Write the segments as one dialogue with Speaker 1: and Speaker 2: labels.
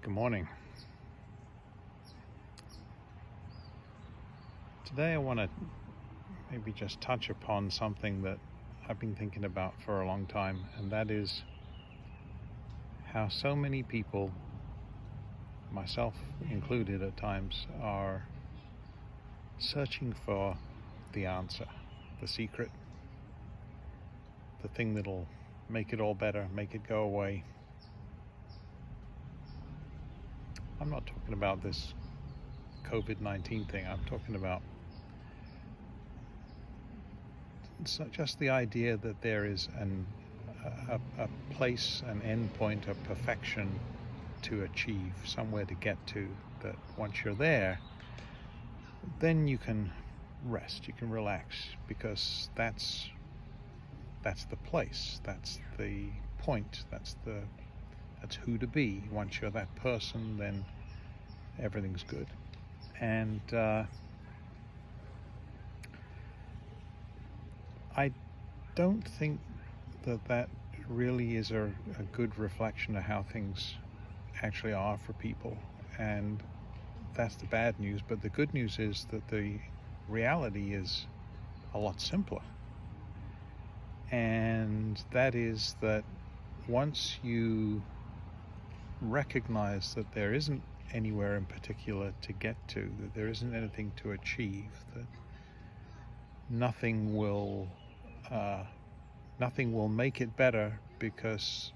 Speaker 1: Good morning. Today I want to maybe just touch upon something that I've been thinking about for a long time, and that is how so many people, myself included at times, are searching for the answer, the secret, the thing that'll make it all better, make it go away. I'm not talking about this COVID-19 thing. I'm talking about just the idea that there is a place, an end point, a perfection to achieve, somewhere to get to, that once you're there, then you can rest, you can relax, because that's the place, that's the point, that's who to be. Once you're that person, then everything's good. And I don't think that really is a good reflection of how things actually are for people. And that's the bad news. But the good news is that the reality is a lot simpler. And that is that once you recognize that there isn't anywhere in particular to get to, that there isn't anything to achieve, that nothing will make it better, because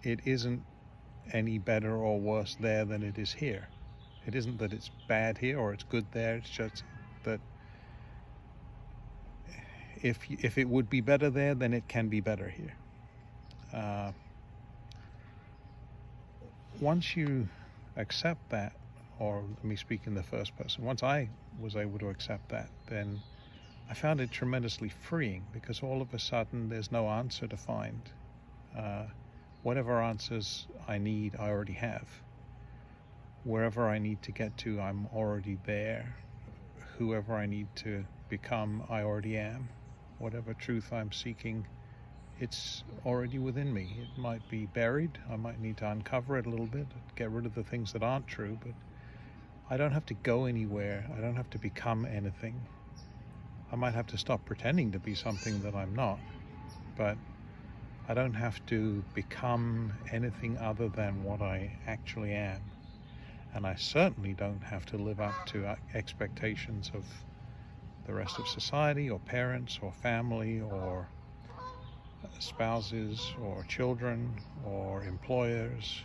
Speaker 1: it isn't any better or worse there than it is here. It isn't that it's bad here or it's good there. It's just that if it would be better there, then it can be better here. Once you accept that, or let me speak in the first person, once I was able to accept that, then I found it tremendously freeing, because all of a sudden there's no answer to find. Whatever answers I need, I already have. Wherever I need to get to, I'm already there. Whoever I need to become, I already am. Whatever truth I'm seeking, it's already within me. It might be buried. I might need to uncover it a little bit, get rid of the things that aren't true, but I don't have to go anywhere. I don't have to become anything. I might have to stop pretending to be something that I'm not, but I don't have to become anything other than what I actually am. And I certainly don't have to live up to expectations of the rest of society, or parents, or family, or spouses, or children, or employers,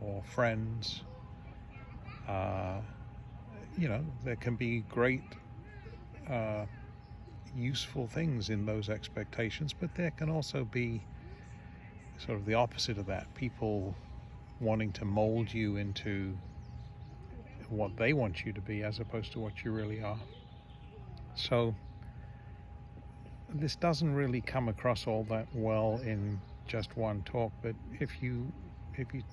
Speaker 1: or friends. There can be great useful things in those expectations, but there can also be sort of the opposite of that. People wanting to mold you into what they want you to be, as opposed to what you really are. So this doesn't really come across all that well in just one talk, but if you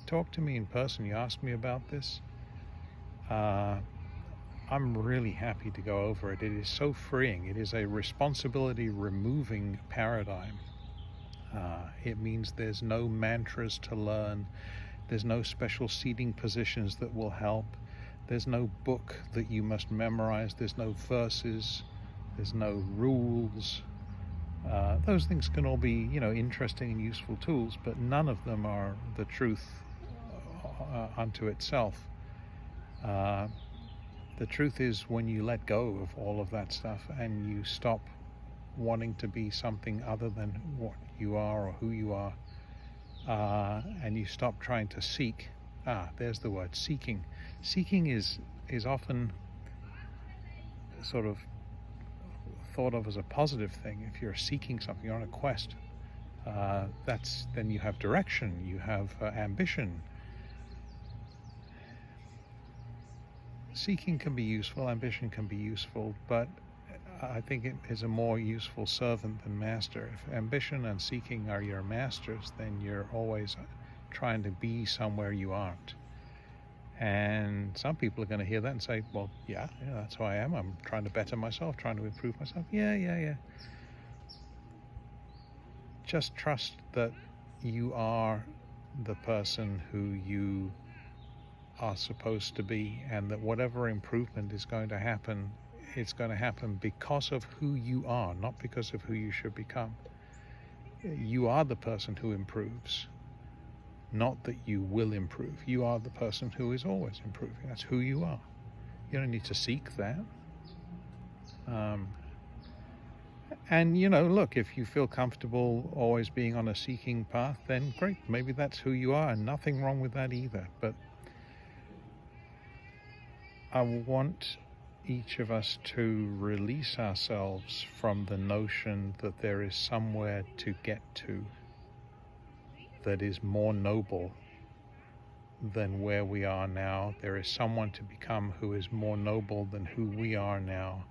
Speaker 1: talk to me in person, you ask me about this, I'm really happy to go over it. It is so freeing. It is a responsibility removing paradigm. It means there's no mantras to learn. There's no special seating positions that will help. There's no book that you must memorize. There's no verses. There's no rules. Those things can all be, interesting and useful tools, but none of them are the truth unto itself. The truth is when you let go of all of that stuff and you stop wanting to be something other than what you are or who you are, and you stop trying to seek. There's the word, seeking. Seeking is often sort of thought of as a positive thing. If you're seeking something, you're on a quest. Then you have direction, you have ambition. Seeking can be useful, ambition can be useful, but I think it is a more useful servant than master. If ambition and seeking are your masters, then you're always trying to be somewhere you aren't. And some people are going to hear that and say, well, yeah, that's who I am. I'm trying to better myself, trying to improve myself. Yeah. Just trust that you are the person who you are supposed to be, and that whatever improvement is going to happen, it's going to happen because of who you are, not because of who you should become. You are the person who improves, not that you will improve. You are the person who is always improving. That's who you are. You don't need to seek that. And, look, if you feel comfortable always being on a seeking path, then great. Maybe that's who you are, and nothing wrong with that either. But I want each of us to release ourselves from the notion that there is somewhere to get to that is more noble than where we are now. There is someone to become who is more noble than who we are now.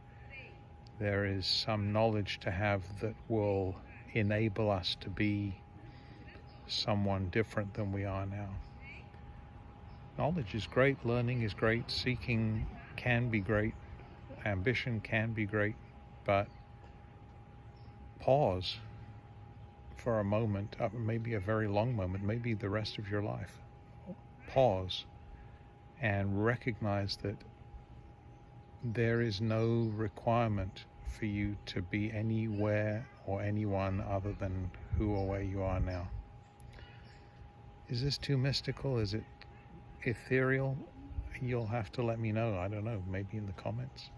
Speaker 1: There is some knowledge to have that will enable us to be someone different than we are now. Knowledge is great, learning is great, seeking can be great, ambition can be great, but pause for a moment, maybe a very long moment, maybe the rest of your life. Pause and recognize that there is no requirement for you to be anywhere or anyone other than who or where you are now. Is this too mystical? Is it ethereal? You'll have to let me know. I don't know, maybe in the comments.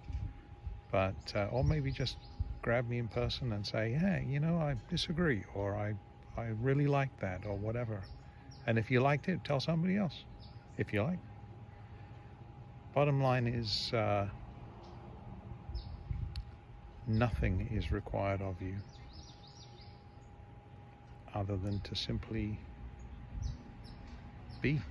Speaker 1: But or maybe just grab me in person and say, hey, I disagree, or I really like that, or whatever. And if you liked it, tell somebody else, if you like. Bottom line is, nothing is required of you other than to simply be.